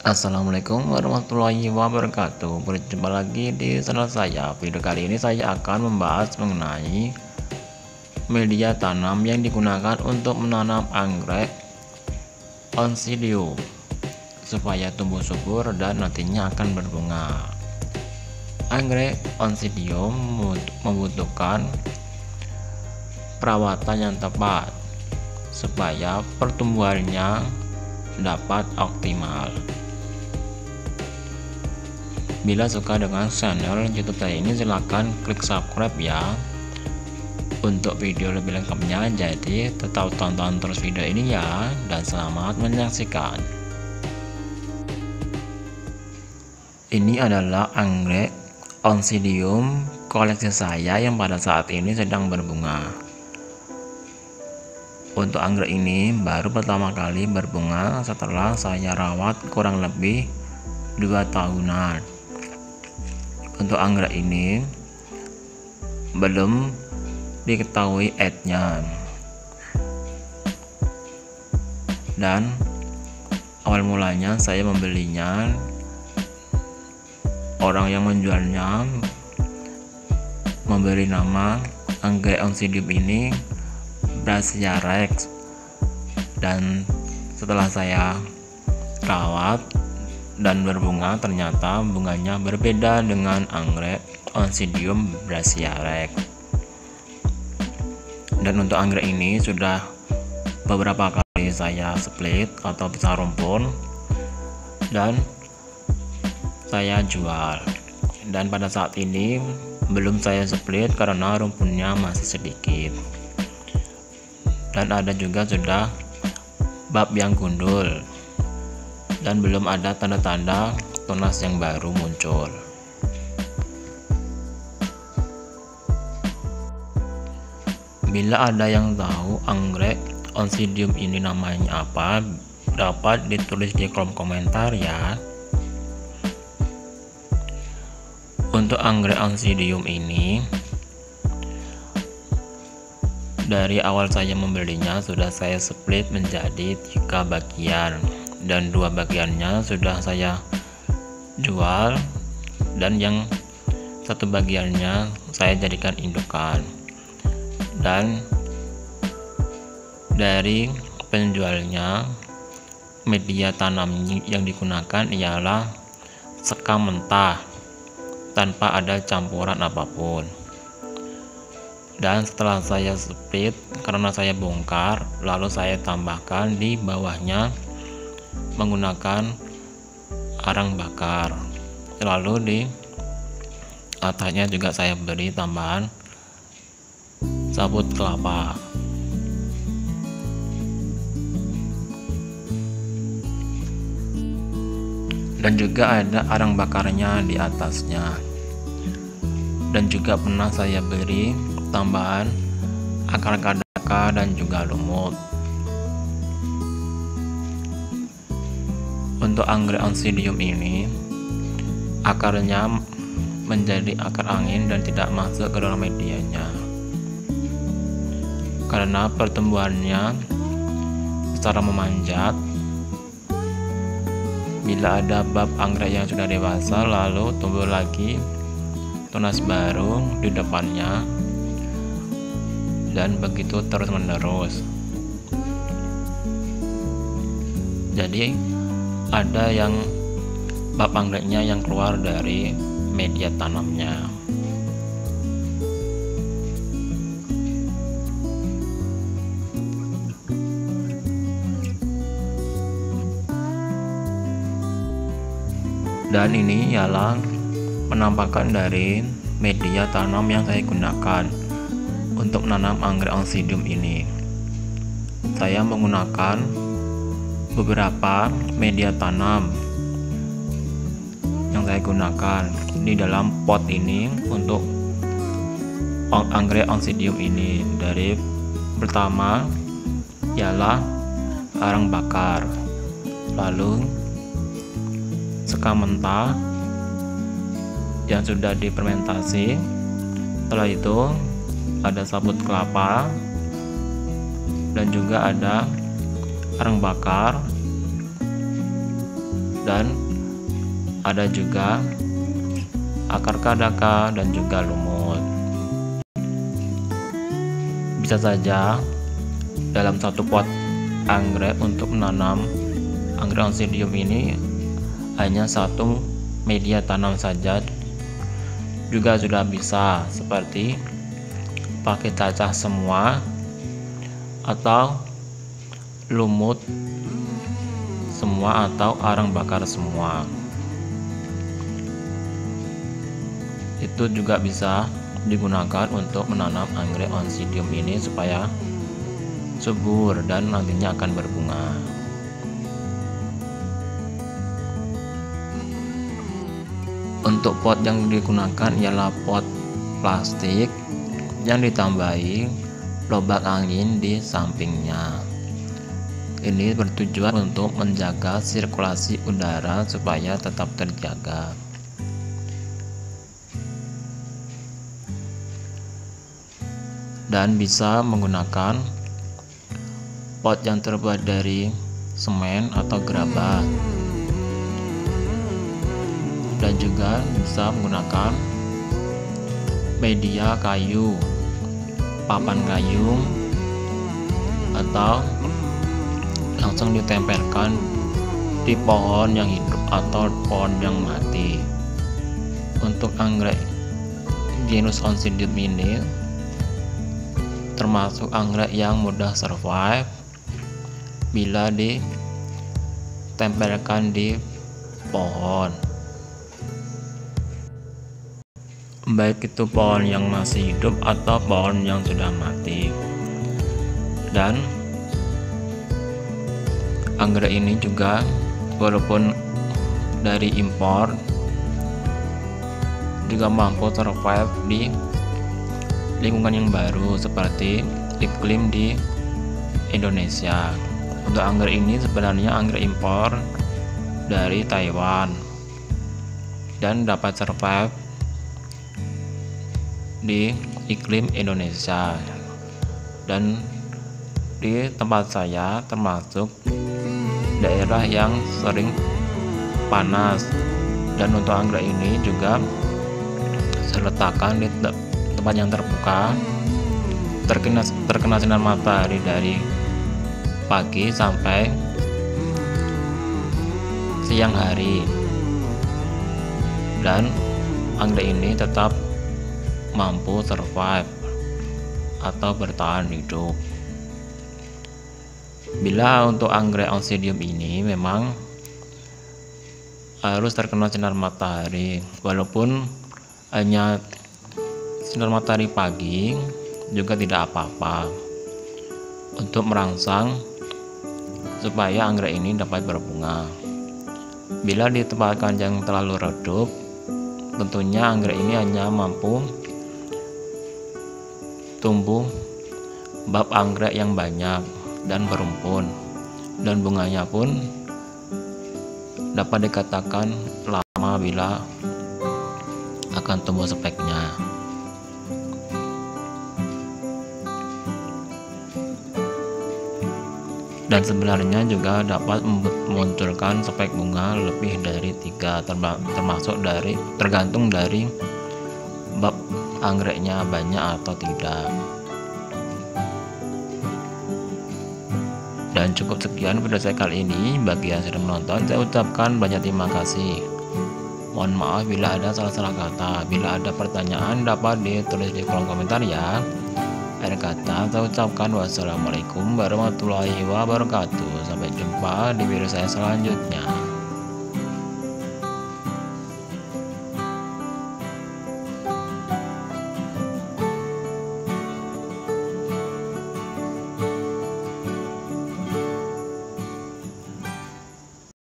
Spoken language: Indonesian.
Assalamualaikum warahmatullahi wabarakatuh. Berjumpa lagi di channel saya. Video kali ini saya akan membahas mengenai media tanam yang digunakan untuk menanam anggrek Oncidium supaya tumbuh subur dan nantinya akan berbunga. Anggrek Oncidium membutuhkan perawatan yang tepat supaya pertumbuhannya dapat optimal. Bila suka dengan channel YouTube saya ini, silahkan klik subscribe ya untuk video lebih lengkapnya. Jadi tetap tonton terus video ini ya, dan selamat menyaksikan. Ini adalah anggrek Oncidium koleksi saya yang pada saat ini sedang berbunga. Untuk anggrek ini baru pertama kali berbunga setelah saya rawat kurang lebih 2 tahunan. Untuk anggrek ini belum diketahui age-nya, dan awal mulanya saya membelinya, orang yang menjualnya memberi nama anggrek Oncidium ini Brassica Rex, dan setelah saya rawat dan berbunga, ternyata bunganya berbeda dengan anggrek Oncidium Brassica Rex. Dan untuk anggrek ini sudah beberapa kali saya split atau pisah rumpun dan saya jual, dan pada saat ini belum saya split karena rumpunnya masih sedikit, dan ada juga sudah bab yang gundul dan belum ada tanda-tanda tunas yang baru muncul. Bila ada yang tahu anggrek Oncidium ini namanya apa, dapat ditulis di kolom komentar ya. Untuk anggrek Oncidium ini, dari awal saya membelinya sudah saya split menjadi 3 bagian, dan 2 bagiannya sudah saya jual, dan yang 1 bagiannya saya jadikan indukan. Dan dari penjualnya, media tanam yang digunakan ialah sekam mentah tanpa ada campuran apapun. Dan setelah saya split, karena saya bongkar, lalu saya tambahkan di bawahnya menggunakan arang bakar, lalu di atasnya juga saya beri tambahan sabut kelapa. Dan juga ada arang bakarnya di atasnya, dan juga pernah saya beri tambahan akar kadaka dan juga lumut. Untuk anggrek Oncidium ini, akarnya menjadi akar angin dan tidak masuk ke dalam medianya karena pertumbuhannya secara memanjat. Bila ada bab anggrek yang sudah dewasa, lalu tumbuh lagi tunas baru di depannya, dan begitu terus menerus. Jadi ada yang bab anggreknya yang keluar dari media tanamnya. Dan ini ialah penampakan dari media tanam yang saya gunakan untuk menanam anggrek Oncidium ini. Saya menggunakan beberapa media tanam yang saya gunakan di dalam pot ini untuk anggrek Oncidium ini. Dari pertama ialah arang bakar, lalu sekam mentah yang sudah difermentasi, setelah itu ada sabut kelapa, dan juga ada arang bakar, dan ada juga akar kadaka dan juga lumut. Bisa saja dalam satu pot anggrek untuk menanam anggrek Oncidium ini hanya satu media tanam saja juga sudah bisa, seperti pakai cacah semua atau lumut semua atau arang bakar semua. Itu juga bisa digunakan untuk menanam anggrek Oncidium ini supaya subur dan nantinya akan berbunga. Untuk pot yang digunakan ialah pot plastik yang ditambahi lubang angin di sampingnya. Ini bertujuan untuk menjaga sirkulasi udara supaya tetap terjaga. Dan bisa menggunakan pot yang terbuat dari semen atau gerabah. Dan juga bisa menggunakan media kayu, papan kayu, atau langsung ditempelkan di pohon yang hidup atau pohon yang mati. Untuk anggrek genus Oncidium ini termasuk anggrek yang mudah survive bila ditempelkan di pohon, baik itu pohon yang masih hidup atau pohon yang sudah mati. Dan anggrek ini juga walaupun dari impor juga mampu survive di lingkungan yang baru seperti iklim di Indonesia. Untuk anggrek ini sebenarnya anggrek impor dari Taiwan dan dapat survive di iklim Indonesia. Dan di tempat saya termasuk daerah yang sering panas, dan untuk anggrek ini juga saya letakkan di tempat yang terbuka, terkena sinar matahari dari pagi sampai siang hari, dan anggrek ini tetap mampu survive atau bertahan hidup. Bila untuk anggrek Oncidium ini memang harus terkena sinar matahari, walaupun hanya sinar matahari pagi juga tidak apa-apa untuk merangsang supaya anggrek ini dapat berbunga. Bila ditempatkan yang terlalu redup, tentunya anggrek ini hanya mampu tumbuh bab anggrek yang banyak dan berumpun, dan bunganya pun dapat dikatakan lama bila akan tumbuh speknya. Dan sebenarnya juga dapat memunculkan spek bunga lebih dari 3, tergantung dari bab anggreknya banyak atau tidak. Dan cukup sekian video saya kali ini. Bagi yang sudah menonton, saya ucapkan banyak terima kasih. Mohon maaf bila ada salah-salah kata. Bila ada pertanyaan dapat ditulis di kolom komentar ya. Akhir kata saya ucapkan wassalamualaikum warahmatullahi wabarakatuh. Sampai jumpa di video saya selanjutnya.